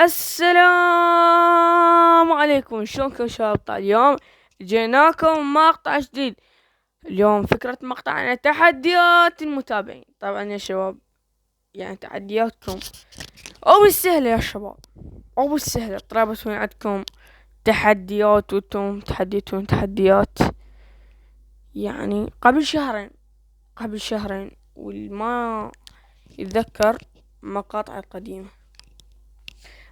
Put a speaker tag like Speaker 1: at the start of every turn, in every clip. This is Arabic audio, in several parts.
Speaker 1: السلام عليكم، شلونكم شباب؟ اليوم جيناكم مقطع جديد. اليوم فكرة مقطعنا تحديات المتابعين. طبعا يا شباب، يعني تحدياتكم او بالسهلة يا شباب، او بالسهلة طلبتوا عندكم تحديات وانتم تحديتون تحديات يعني قبل شهرين والما يتذكر مقاطع قديمة.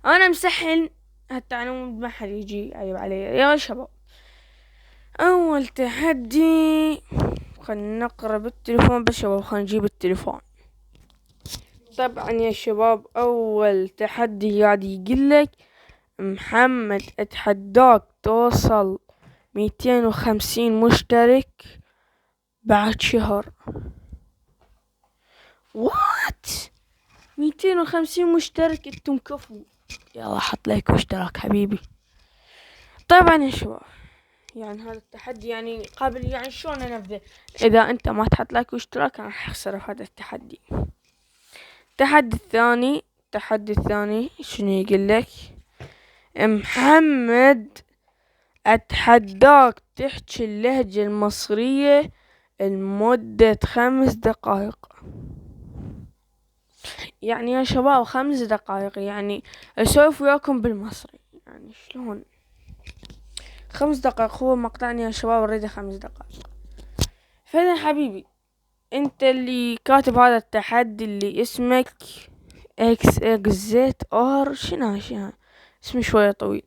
Speaker 1: انا مسحل هالتعليم ما حد يجي عيب علي يا شباب. اول تحدي، خلنا نقرب التليفون بس شباب، خلنا نجيب التليفون. طبعا يا شباب، اول تحدي قاعد يقلك محمد اتحداك توصل 250 مشترك بعد شهر. وات 250 مشترك؟ انتم كفو. يلا حط لايك واشتراك حبيبي. طبعا يا شباب، يعني هذا التحدي يعني قابل، يعني شلون انفذه؟ اذا انت ما تحط لايك واشتراك انا راح اخسر هذا التحدي. التحدي الثاني شنو يقول لك؟ محمد اتحداك تحكي اللهجة المصرية لمدة 5 دقائق. يعني يا شباب 5 دقائق، يعني اسولف وياكم بالمصري، يعني شلون 5 دقائق؟ هو مقطعني يا شباب اريده 5 دقائق. فاذا حبيبي انت اللي كاتب هذا التحدي اللي اسمك XXZR شنو اسمي شوية طويل،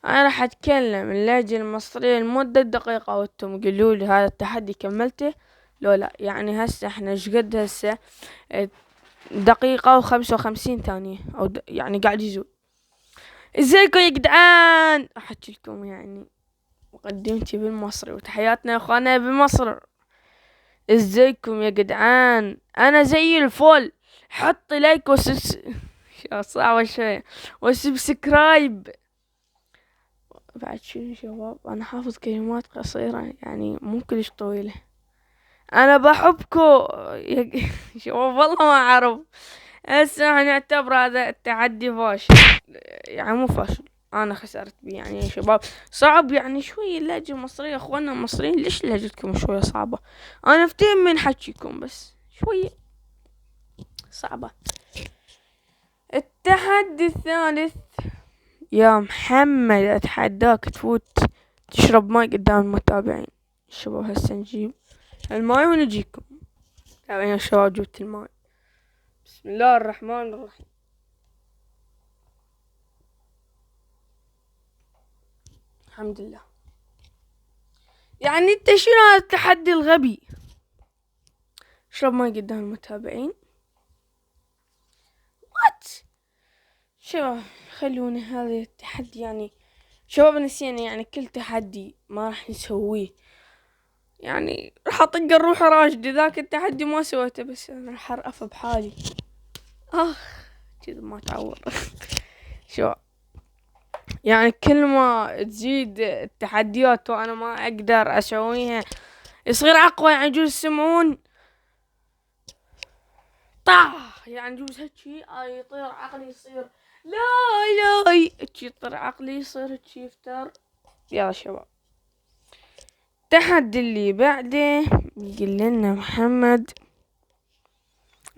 Speaker 1: انا راح اتكلم اللهجة المصرية لمدة دقيقة وانتم قولوا لي هذا التحدي كملته لو لا. يعني هسه احنا شقد هسه؟ دقيقة و55 ثانية او يعني قاعد يزول. ازيكم يا جدعان؟ احكي لكم يعني مقدمتي بالمصري وتحياتنا يا اخوانا بمصر. ازيكم يا جدعان؟ انا زي الفل. حط لايك صعبة شوية وسبسكرايب. بعد شنو شباب؟ انا حافظ كلمات قصيرة يعني مو كلش طويلة. انا بحبكو شباب والله ما اعرف. هسه نعتبر هذا التحدي فاشل، يعني مو فاشل، انا خسرت بيه يعني يا شباب. صعب يعني شوي اللهجة المصرية، اخواننا المصريين ليش لهجتكم شوية صعبة؟ انا افتهم من حكيكم بس شوية صعبة. التحدي الثالث، يا محمد اتحداك تفوت تشرب ماي قدام المتابعين. الشباب هسه نجيب الماي ونجيكم. طبعا يا شباب جبت الماي. بسم الله الرحمن الرحيم. الحمد لله. يعني انت شنو هذا التحدي الغبي؟ اشرب ماي قدام المتابعين؟ وات شباب خلونا هذا التحدي، يعني شباب نسينا يعني كل تحدي ما راح نسويه، يعني راح اطق الروح راشد. ذاك التحدي ما سويته بس انا راح ارأف بحالي. كذا ما تعور. شو يعني كل ما تزيد التحديات وانا ما اقدر اسويها يصير اقوى، يعني جوز سمعون طاح، يعني جوز هيجي يطير عقلي يصير لا لا هيجي يطير عقلي يصير هيجي يفتر. يا شباب التحدي اللي بعده يقول لنا محمد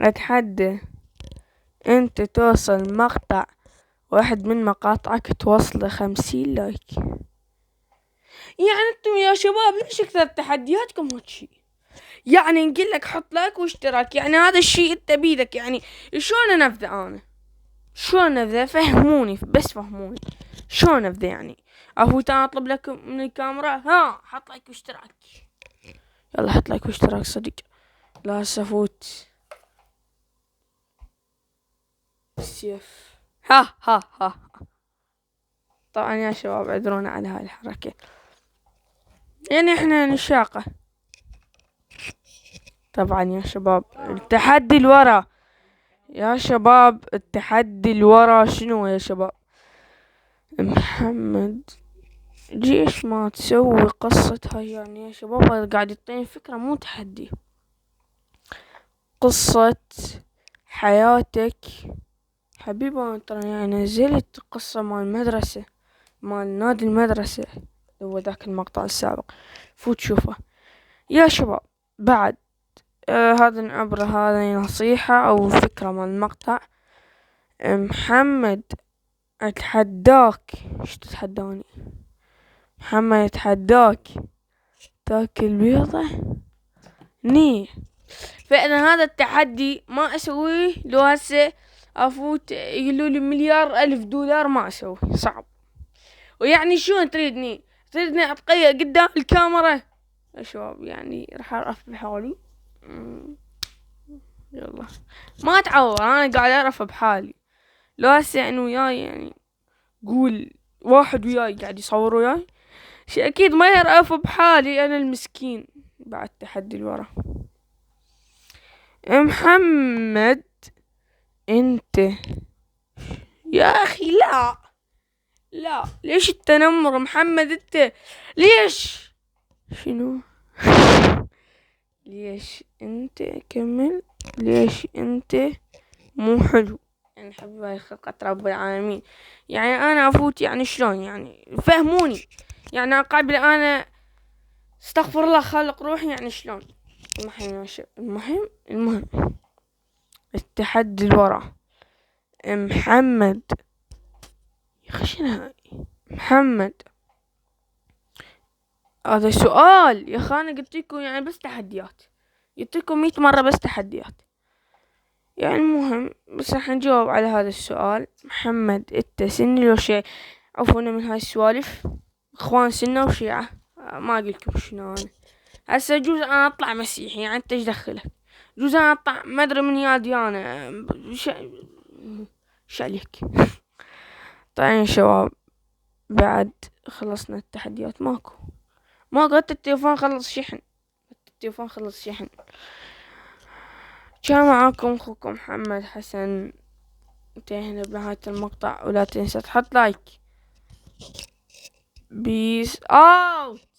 Speaker 1: اتحدى انت توصل مقطع واحد من مقاطعك توصله 50 لايك. يعني انتم يا شباب ليش اكثر تحدياتكم هالشي؟ يعني نقول لك حط لايك واشتراك، يعني هذا الشيء انت بيدك، يعني شلون انفذه انا؟ شلون انفذه؟ فهموني بس فهموني شلون انفذه. يعني افوت انا اطلب لك من الكاميرا ها حط لايك واشتراك؟ يلا حط لايك واشتراك صدق. لا هسه افوت السيف ها ها ها. طبعا يا شباب اعذرونا على هاي الحركة، يعني احنا نشاقة. طبعا يا شباب التحدي الورا، يا شباب التحدي الورا شنو يا شباب؟ محمد جيش ما تسوي قصة هاي، يعني يا شباب هذا قاعد يعطيني فكرة مو تحدي. قصة حياتك حبيبي أنا ترى يعني نزلت قصة مال المدرسة، مال نادي المدرسة، هو ذاك المقطع السابق، فوت شوفه يا شباب. بعد هذا العبرة، هذه نصيحة أو فكرة من المقطع. محمد أتحداك، ايش تتحداني؟ محمد أتحداك تاكل بيضة ني. فأنا هذا التحدي ما أسويه لو هسه أفوت يقولولي $1,000,000 ما أسوي، صعب. ويعني شو تريدني أتقيأ قدام الكاميرا يا شباب؟ يعني راح أعرف بحالي. يلا ما تعور، أنا قاعد أعرف بحالي. لو هسه يعني وياي، يعني قول واحد وياي قاعد يصور وياي، شي أكيد ما يعرف بحالي أنا المسكين. بعد تحدي الورا. محمد انت يا اخي، لا ليش التنمر؟ محمد انت ليش؟ شنو؟ ليش انت؟ كمل. ليش انت مو حلو؟ يعني حبيبي خلقة رب العالمين، يعني انا افوت يعني شلون؟ يعني فهموني، يعني قبل انا استغفر الله خالق روحي، يعني شلون؟ المهم التحدي الورا. محمد يخشنا محمد، هذا سؤال يا اخي، انا قلت لكم يعني بس تحديات، قلت لكم 100 مرة بس تحديات. يعني المهم بس راح نجاوب على هذا السؤال. محمد انت سني لو شيء؟ عفونا من هاي السوالف، اخوان سنة وشيعة، ما اقولكم شنو انا. هسه يجوز انا اطلع مسيحي، يعني انت ايش دخلك؟ يجوز انا اطلع ما ادري من يا ديانة، ايش عليك؟ طيب يا شباب، بعد خلصنا التحديات، ماكو التليفون خلص شحن، التليفون خلص شحن. كان معاكم اخوكم محمد حسن، انتهينا بنهاية المقطع، ولا تنسى تحط لايك. بيس اوت.